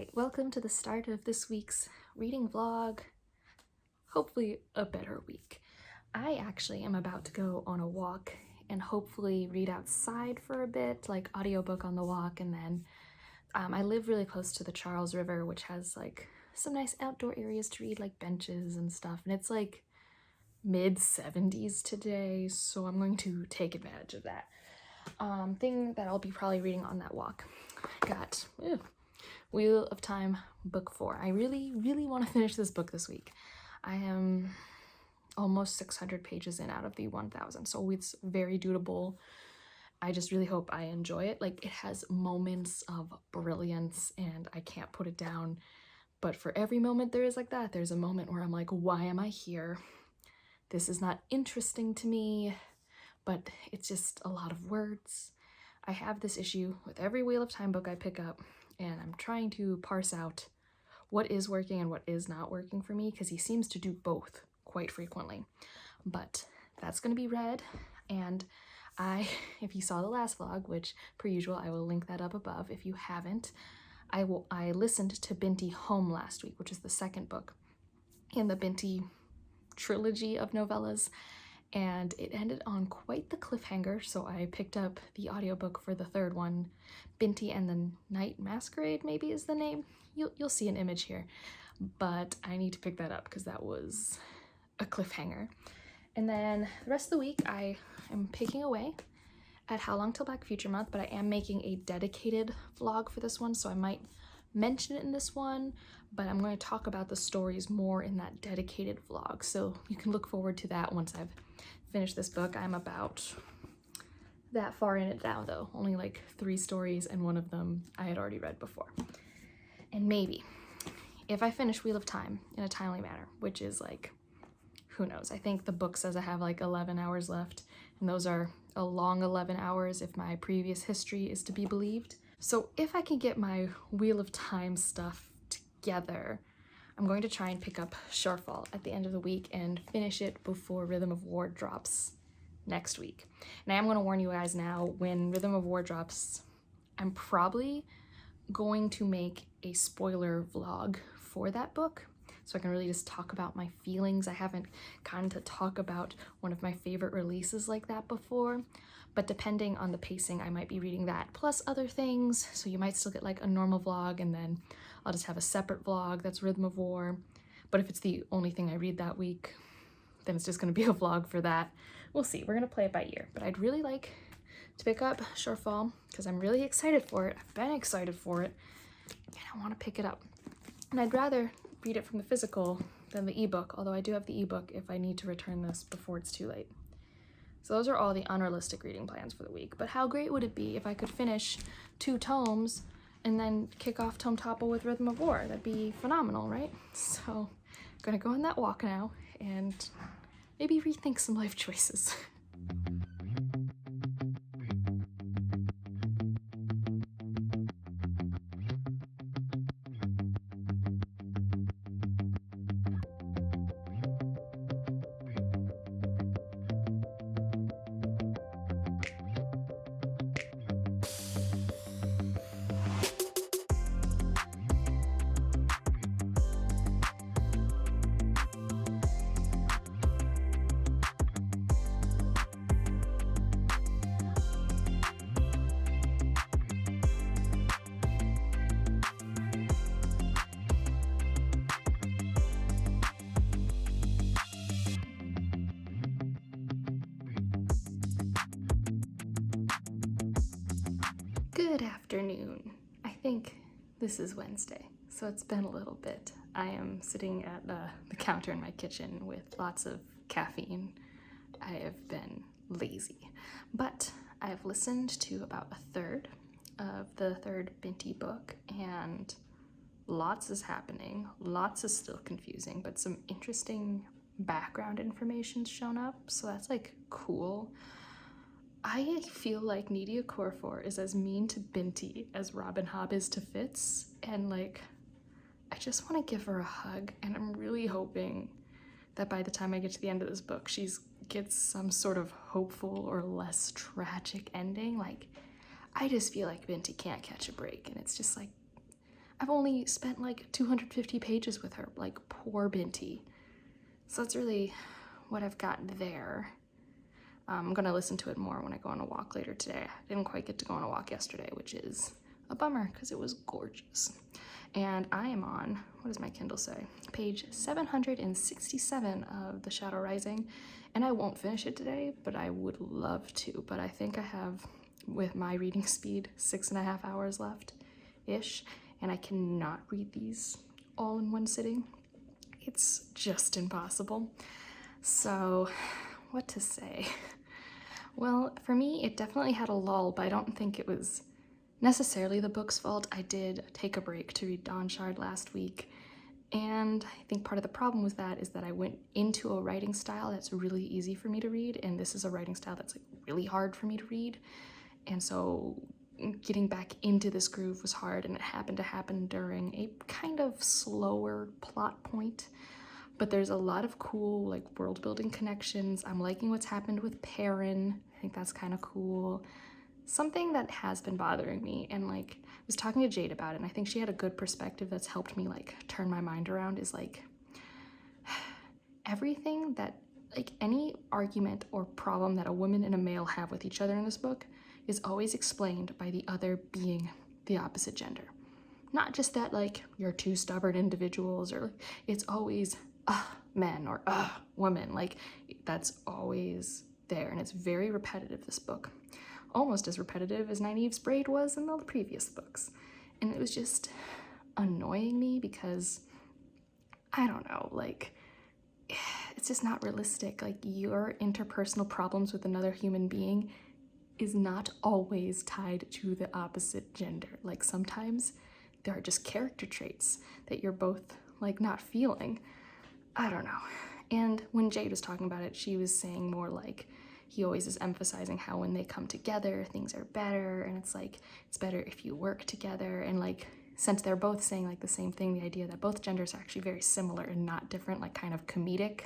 Alright, welcome to the start of this week's reading vlog. Hopefully a better week. I actually am about to go on a walk and hopefully read outside for a bit, like audiobook on the walk, and then I live really close to the Charles River, which has like some nice outdoor areas to read, like benches and stuff, and it's like mid-70s today, so I'm going to take advantage of that. Thing that I'll be probably reading on that walk. Got Wheel of Time book 4. I really want to finish this book this week. I am almost 600 pages in out of the 1000, so it's very doable. I just really hope I enjoy it. Like, it has moments of brilliance and I can't put it down, but for every moment there is like that, there's a moment where I'm like, why am I here? This is not interesting to me, but it's just a lot of words. I have this issue with every Wheel of Time book I pick up, and I'm trying to parse out what is working and what is not working for me, because he seems to do both quite frequently. But that's going to be read, and if you saw the last vlog, which per usual I will link that up above if you haven't, I listened to Binti Home last week, which is the second book in the Binti trilogy of novellas, and it ended on quite the cliffhanger, so I picked up the audiobook for the third one. Binti and the Night Masquerade maybe is the name. You'll see an image here, but I need to pick that up because that was a cliffhanger. And then the rest of the week I am picking away at How Long Till Black Future Month, but I am making a dedicated vlog for this one, so I might mention it in this one, but I'm going to talk about the stories more in that dedicated vlog, so you can look forward to that once I've finished this book. I'm about that far in it now though, only like 3 stories, and one of them I had already read before. And maybe if I finish Wheel of Time in a timely manner, which is like, who knows, I think the book says I have like 11 hours left, and those are a long 11 hours if my previous history is to be believed. So if I can get my Wheel of Time stuff together, I'm going to try and pick up Shorefall at the end of the week and finish it before Rhythm of War drops next week. And I am going to warn you guys now, when Rhythm of War drops, I'm probably going to make a spoiler vlog for that book, so I can really just talk about my feelings. I haven't gotten to talk about one of my favorite releases like that before, but depending on the pacing, I might be reading that plus other things, so you might still get like a normal vlog, and then I'll just have a separate vlog that's Rhythm of War. But if it's the only thing I read that week, then it's just going to be a vlog for that. We'll see. We're going to play it by ear. But I'd really like to pick up Shorefall because I'm really excited for it. I've been excited for it, and I want to pick it up. And I'd rather read it from the physical than the ebook, although I do have the ebook if I need to return this before it's too late. So those are all the unrealistic reading plans for the week. But how great would it be if I could finish 2 tomes and then kick off Tome Topple with Rhythm of War? That'd be phenomenal, right? So I'm gonna go on that walk now and maybe rethink some life choices. Good afternoon. I think this is Wednesday, so it's been a little bit. I am sitting at the counter in my kitchen with lots of caffeine. I have been lazy, but I've listened to about a third of the third Binti book, and lots is happening. Lots is still confusing, but some interesting background information's shown up, so that's like cool. I feel like Nydia Okorafor is as mean to Binti as Robin Hobb is to Fitz, and like, I just want to give her a hug, and I'm really hoping that by the time I get to the end of this book, she gets some sort of hopeful or less tragic ending. Like, I just feel like Binti can't catch a break, and it's just like, I've only spent like 250 pages with her, like poor Binti. So that's really what I've got there. I'm gonna listen to it more when I go on a walk later today. I didn't quite get to go on a walk yesterday, which is a bummer because it was gorgeous. And I am on, what does my Kindle say? Page 767 of The Shadow Rising. And I won't finish it today, but I would love to. But I think I have, with my reading speed, 6.5 hours left-ish. And I cannot read these all in one sitting. It's just impossible. So, what to say? Well, for me, it definitely had a lull, but I don't think it was necessarily the book's fault. I did take a break to read Dawn Shard last week, and I think part of the problem with that is that I went into a writing style that's really easy for me to read, and this is a writing style that's like really hard for me to read. And so getting back into this groove was hard, and it happened to happen during a kind of slower plot point. But there's a lot of cool like world building connections. I'm liking what's happened with Perrin. I think that's kind of cool. Something that has been bothering me, and like I was talking to Jade about it, and I think she had a good perspective that's helped me like turn my mind around, is like everything that, like any argument or problem that a woman and a male have with each other in this book is always explained by the other being the opposite gender. Not just that like you're two stubborn individuals, or it's always men or woman. Like that's always there, and it's very repetitive, this book. Almost as repetitive as Nynaeve's braid was in the previous books. And it was just annoying me because, I don't know, like, it's just not realistic. Like, your interpersonal problems with another human being is not always tied to the opposite gender. Like, sometimes there are just character traits that you're both, like, not feeling. I don't know. And when Jade was talking about it, she was saying more like, he always is emphasizing how when they come together, things are better, and it's like, it's better if you work together. And like, since they're both saying like the same thing, the idea that both genders are actually very similar and not different, like kind of comedic.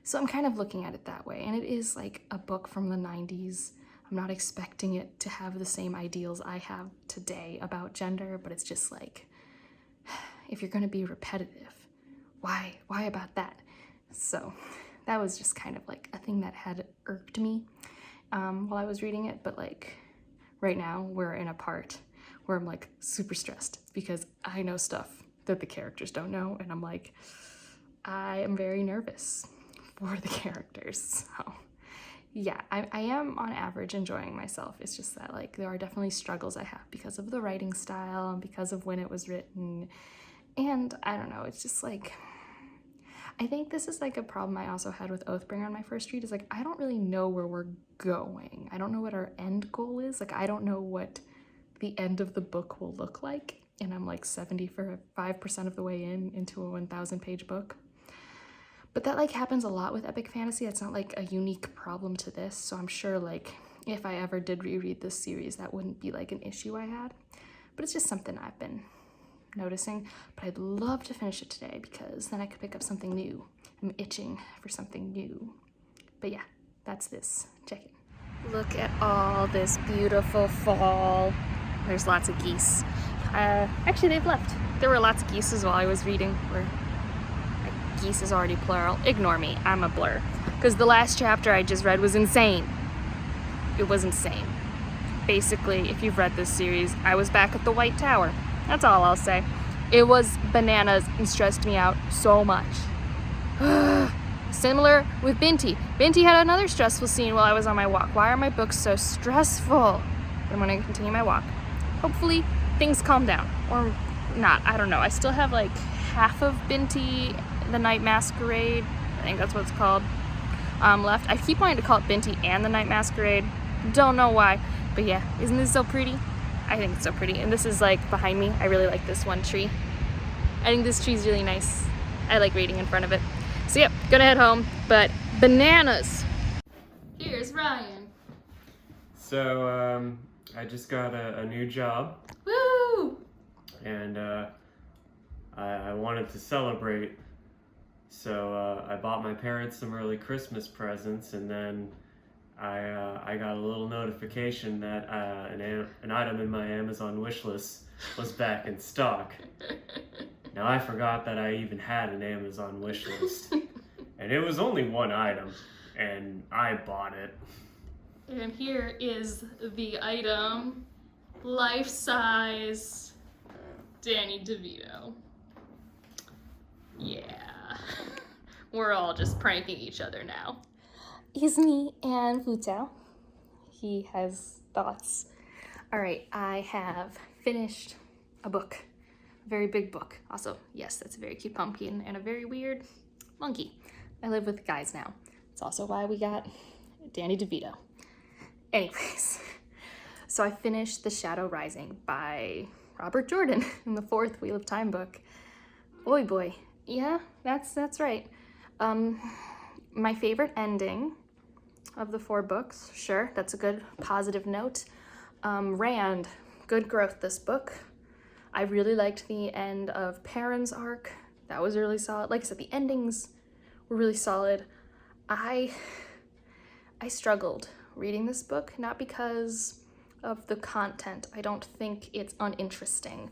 So I'm kind of looking at it that way. And it is like a book from the 90s. I'm not expecting it to have the same ideals I have today about gender, but it's just like, if you're gonna be repetitive, why about that? So that was just kind of like a thing that had irked me while I was reading it. But like right now we're in a part where I'm like super stressed because I know stuff that the characters don't know, and I'm like, I am very nervous for the characters. So yeah, I am on average enjoying myself. It's just that like there are definitely struggles I have because of the writing style and because of when it was written. And I don't know, it's just like, I think this is like a problem I also had with Oathbringer on my first read, is like, I don't really know where we're going. I don't know what our end goal is. Like, I don't know what the end of the book will look like. And I'm like 75% of the way into a 1,000 page book. But that like happens a lot with epic fantasy. That's not like a unique problem to this. So I'm sure like if I ever did reread this series, that wouldn't be like an issue I had. But it's just something I've been noticing, but I'd love to finish it today because then I could pick up something new. I'm itching for something new. But yeah, that's this. Check it. Look at all this beautiful fall. There's lots of geese. Actually, they've left. There were lots of geese while I was reading. Geese is already plural. Ignore me, I'm a blur. Because the last chapter I just read was insane. It was insane. Basically, if you've read this series, I was back at the White Tower. That's all I'll say. It was bananas and stressed me out so much. Similar with Binti. Binti had another stressful scene while I was on my walk. Why are my books so stressful? I'm gonna continue my walk. Hopefully things calm down, or not, I don't know. I still have like half of Binti, the Night Masquerade, I think that's what it's called, left. I keep wanting to call it Binti and the Night Masquerade. Don't know why, but yeah, isn't this so pretty? I think it's so pretty. And this is like behind me. I really like this one tree. I think this tree's really nice. I like reading in front of it. So yep, gonna head home, but bananas. Here's Ryan. So I just got a new job. Woo! And I wanted to celebrate. So I bought my parents some early Christmas presents, and then I got a little notification that an item in my Amazon wish list was back in stock. Now I forgot that I even had an Amazon wish list, and it was only one item, and I bought it. And here is the item, life-size Danny DeVito. Yeah, we're all just pranking each other now. Is me and Fu Tao. He has thoughts. All right, I have finished a book, a very big book. Also, yes, that's a very cute pumpkin and a very weird monkey. I live with guys now. It's also why we got Danny DeVito. Anyways, so I finished The Shadow Rising by Robert Jordan in the 4th Wheel of Time book. Boy, yeah, that's right. My favorite ending of the 4 books, sure, that's a good positive note. Rand, good growth this book. I really liked the end of Perrin's arc. That was really solid. Like I said, the endings were really solid. I struggled reading this book, not because of the content. I don't think it's uninteresting.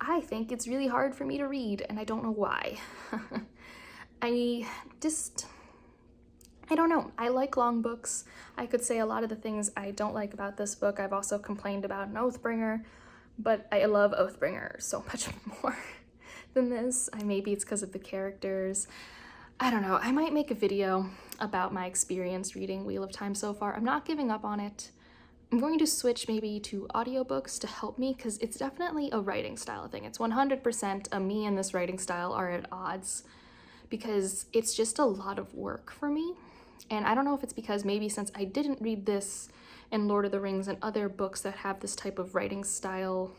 I think it's really hard for me to read, and I don't know why. I don't know. I like long books. I could say a lot of the things I don't like about this book. I've also complained about an Oathbringer, but I love Oathbringer so much more than this. Maybe it's because of the characters. I don't know. I might make a video about my experience reading Wheel of Time so far. I'm not giving up on it. I'm going to switch maybe to audiobooks to help me because it's definitely a writing style thing. It's 100% me and this writing style are at odds because it's just a lot of work for me. And I don't know if it's because maybe since I didn't read this and Lord of the Rings and other books that have this type of writing style,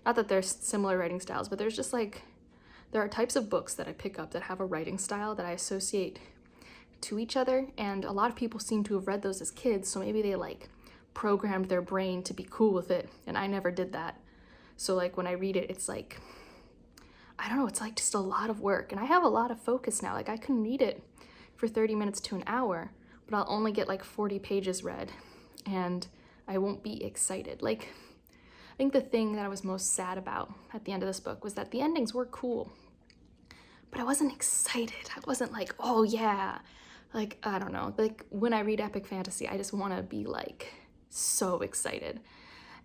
not that there's similar writing styles, but there's just like, there are types of books that I pick up that have a writing style that I associate to each other. And a lot of people seem to have read those as kids, so maybe they like programmed their brain to be cool with it, and I never did that. So like when I read it, it's like, I don't know, it's like just a lot of work. And I have a lot of focus now. Like I can read it for 30 minutes to an hour, but I'll only get like 40 pages read and I won't be excited. Like, I think the thing that I was most sad about at the end of this book was that the endings were cool, but I wasn't excited. I wasn't like, oh yeah. Like, I don't know, like when I read epic fantasy, I just want to be like so excited.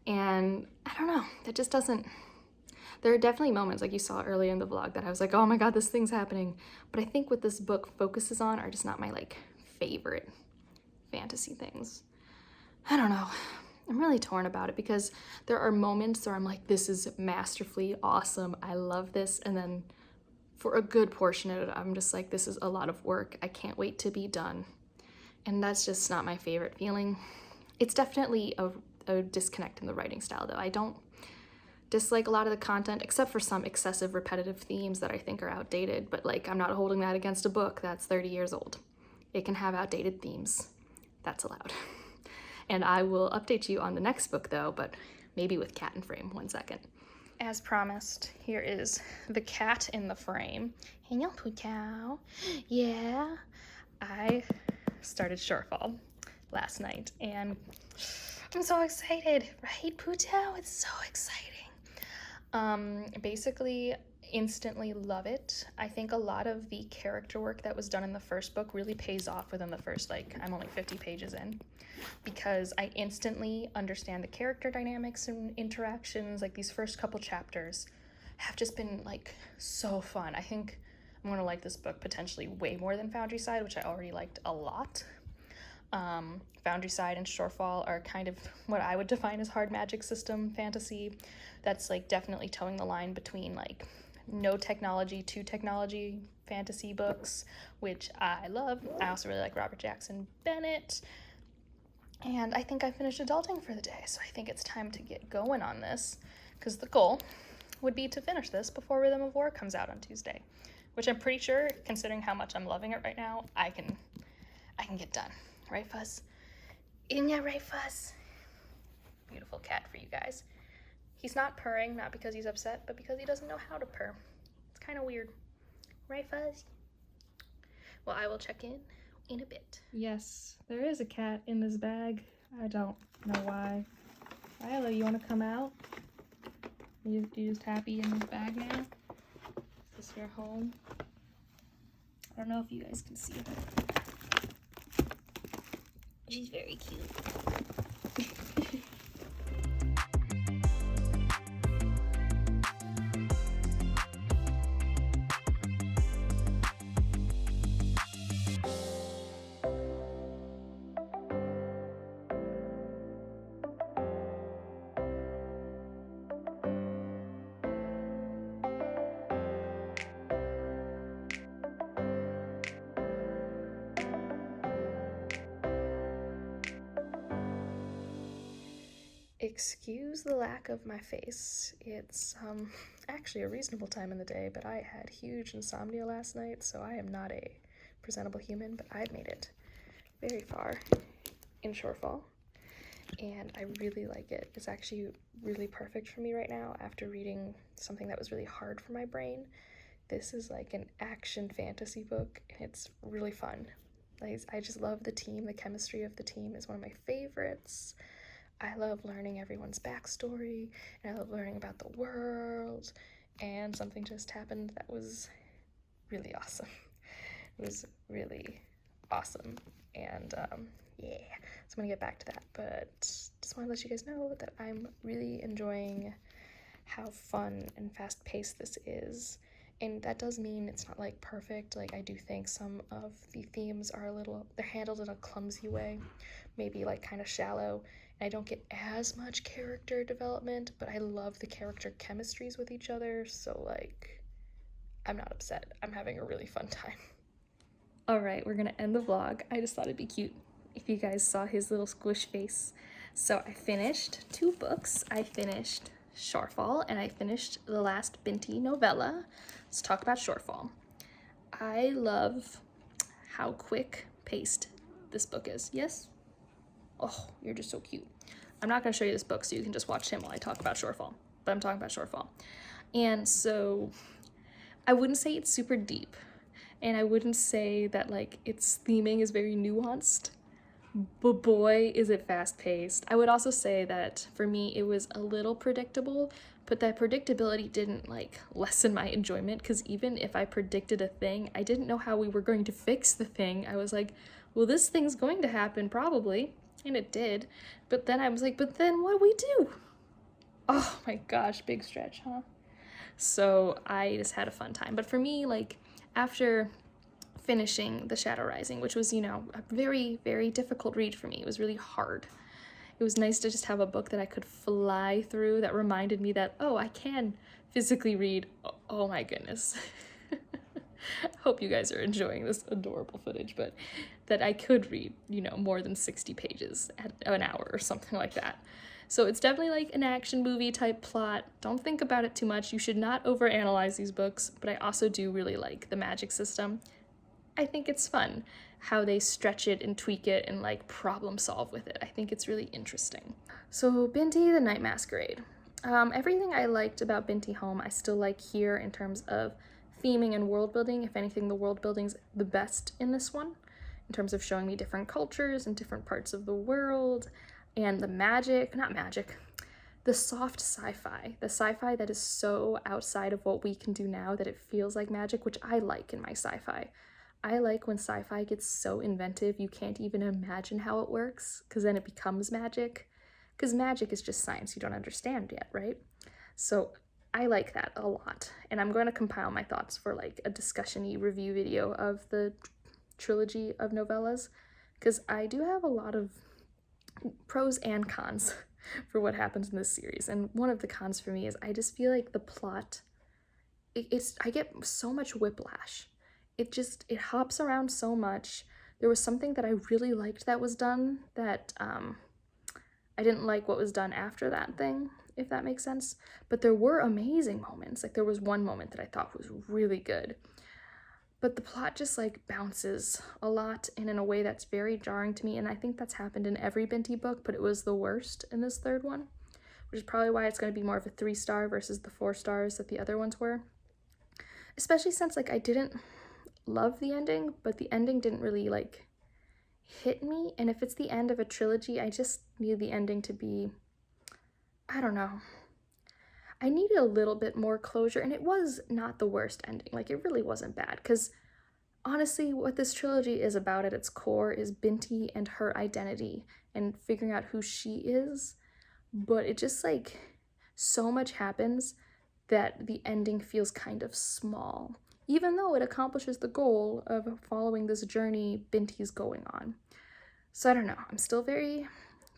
And I don't know, that just doesn't, there are definitely moments like you saw earlier in the vlog that I was like, oh my God, this thing's happening. But I think what this book focuses on are just not my like favorite fantasy things. I don't know. I'm really torn about it because there are moments where I'm like, this is masterfully awesome. I love this. And then for a good portion of it, I'm just like, this is a lot of work. I can't wait to be done. And that's just not my favorite feeling. It's definitely a disconnect in the writing style though. I don't dislike a lot of the content except for some excessive repetitive themes that I think are outdated, but like I'm not holding that against a book that's 30 years old. It can have outdated themes. That's allowed. And I will update you on the next book though, but maybe with cat in frame. 1 second. As promised, here is the cat in the frame. Hang on, Fu Tao. Yeah, I started Shorefall last night and I'm so excited, right, Fu Tao? It's so exciting. Basically, instantly love it. I think a lot of the character work that was done in the first book really pays off within the first, like, I'm only 50 pages in, because I instantly understand the character dynamics and interactions. Like, these first couple chapters have just been, like, so fun. I think I'm gonna like this book potentially way more than Foundry-Side, which I already liked a lot. Foundry-Side and Shorefall are kind of what I would define as hard magic system fantasy. That's like definitely towing the line between like no technology to technology fantasy books, which I love. I also really like Robert Jackson Bennett. And I think I finished adulting for the day, so I think it's time to get going on this, because the goal would be to finish this before Rhythm of War comes out on Tuesday, which I'm pretty sure, considering how much I'm loving it right now, I can get done. Right, Fuzz? Isn't that right, Fuzz? Beautiful cat for you guys. He's not purring, not because he's upset, but because he doesn't know how to purr. It's kind of weird. Right, Fuzz? Well, I will check in in a bit. Yes, there is a cat in this bag. I don't know why. Lila, you want to come out? You just happy in this bag now? Is this your home? I don't know if you guys can see her. She's very cute. Excuse the lack of my face. It's actually a reasonable time in the day, but I had huge insomnia last night, so I am not a presentable human, but I've made it very far in Shorefall, and I really like it. It's actually really perfect for me right now after reading something that was really hard for my brain. This is like an action fantasy book, and it's really fun. Like, I just love the team. The chemistry of the team is one of my favorites. I love learning everyone's backstory, and I love learning about the world, and something just happened that was really awesome. It was really awesome, and yeah, so I'm gonna get back to that, but just want to let you guys know that I'm really enjoying how fun and fast-paced this is. And that does mean it's not like perfect. Like, I do think some of the themes are they're handled in a clumsy way, maybe like kind of shallow. And I don't get as much character development, but I love the character chemistries with each other. So like, I'm not upset. I'm having a really fun time. All right, we're gonna end the vlog. I just thought it'd be cute if you guys saw his little squish face. So I finished 2 books. I finished Shorefall, and I finished the last Binti novella. Let's talk about Shorefall. I love how quick-paced this book is. Yes? Oh, you're just so cute. I'm not going to show you this book, so you can just watch him while I talk about Shorefall. But I'm talking about Shorefall. And so I wouldn't say it's super deep. And I wouldn't say that, like, its theming is very nuanced. But boy, is it fast-paced. I would also say that for me, it was a little predictable, but that predictability didn't, like, lessen my enjoyment, because even if I predicted a thing, I didn't know how we were going to fix the thing. I was like, well, this thing's going to happen, probably. And it did. But then I was like, but then what do we do? Oh my gosh, big stretch, huh? So I just had a fun time. But for me, like, after finishing The Shadow Rising, which was, you know, a very, very difficult read for me. It was really hard. It was nice to just have a book that I could fly through that reminded me that, oh, I can physically read. Oh my goodness. Hope you guys are enjoying this adorable footage, but that I could read, you know, more than 60 pages at an hour or something like that. So it's definitely like an action movie type plot. Don't think about it too much. You should not overanalyze these books, but I also do really like the magic system. I think it's fun how they stretch it and tweak it and like problem solve with it. I think it's really interesting. So Binti the Night Masquerade. Everything I liked about Binti Home, I still like here in terms of theming and world building. If anything, the world building's the best in this one, in terms of showing me different cultures and different parts of the world, and the the soft sci-fi, the sci-fi that is so outside of what we can do now that it feels like magic, which I like in my sci-fi. I like when sci-fi gets so inventive you can't even imagine how it works, because then it becomes magic. Because magic is just science you don't understand yet, right? So I like that a lot. And I'm going to compile my thoughts for like a discussion-y review video of the trilogy of novellas, because I do have a lot of pros and cons for what happens in this series. And one of the cons for me is I just feel like the plot, I get so much whiplash. It hops around so much. There was something that I really liked that was done that I didn't like what was done after that thing, if that makes sense. But there were amazing moments. Like there was one moment that I thought was really good. But the plot just like bounces a lot and in a way that's very jarring to me. And I think that's happened in every Binti book, but it was the worst in this third one, which is probably why it's going to be more of a 3-star versus the 4 stars that the other ones were. Especially since like I didn't love the ending, but the ending didn't really like hit me, and if it's the end of a trilogy, I just need the ending to be, I don't know. I needed a little bit more closure, and it was not the worst ending. Like, it really wasn't bad, because honestly, what this trilogy is about at its core is Binti and her identity and figuring out who she is. But it just, like, so much happens that the ending feels kind of small, even though it accomplishes the goal of following this journey Binti's going on. So I don't know. I'm still very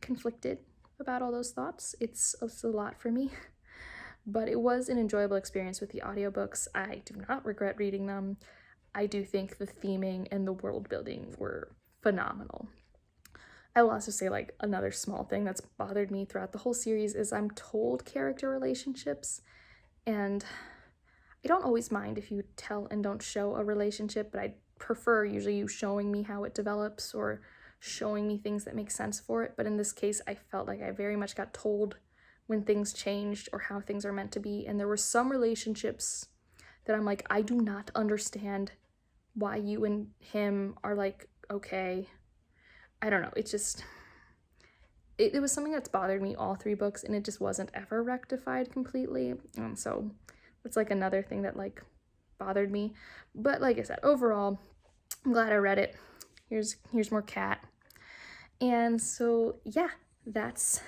conflicted about all those thoughts. It's a lot for me. But it was an enjoyable experience with the audiobooks. I do not regret reading them. I do think the theming and the world building were phenomenal. I will also say, like, another small thing that's bothered me throughout the whole series is I'm told character relationships, and I don't always mind if you tell and don't show a relationship, but I prefer usually you showing me how it develops or showing me things that make sense for it. But in this case, I felt like I very much got told when things changed or how things are meant to be. And there were some relationships that I'm like, I do not understand why you and him are like, okay. I don't know. It just, it was something that's bothered me all 3 books, and it just wasn't ever rectified completely. So it's like another thing that like bothered me. But like I said, overall, I'm glad I read it. Here's more cat. And so yeah, that's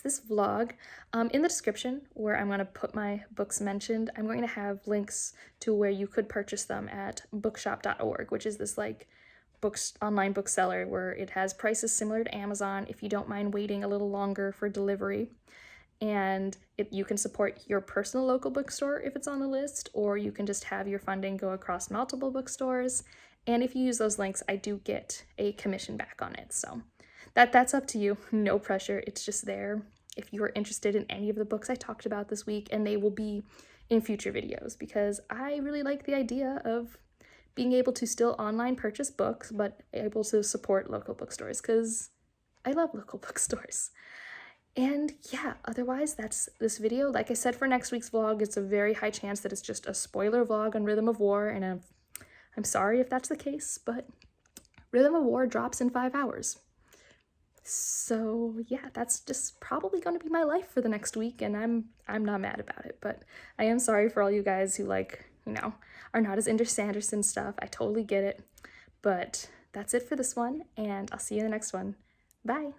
this vlog. In the description, where I'm going to put my books mentioned, I'm going to have links to where you could purchase them at bookshop.org, which is this like online bookseller where it has prices similar to Amazon if you don't mind waiting a little longer for delivery. And you can support your personal local bookstore if it's on the list, or you can just have your funding go across multiple bookstores. And if you use those links, I do get a commission back on it. So that's up to you. No pressure. It's just there if you are interested in any of the books I talked about this week, and they will be in future videos because I really like the idea of being able to still online purchase books, but able to support local bookstores because I love local bookstores. And yeah, otherwise that's this video. Like I said, for next week's vlog, it's a very high chance that it's just a spoiler vlog on Rhythm of War, and I'm sorry if that's the case, but Rhythm of War drops in 5 hours. So yeah, that's just probably going to be my life for the next week, and I'm not mad about it, but I am sorry for all you guys who like, you know, are not as into Sanderson stuff. I totally get it, but that's it for this one, and I'll see you in the next one. Bye!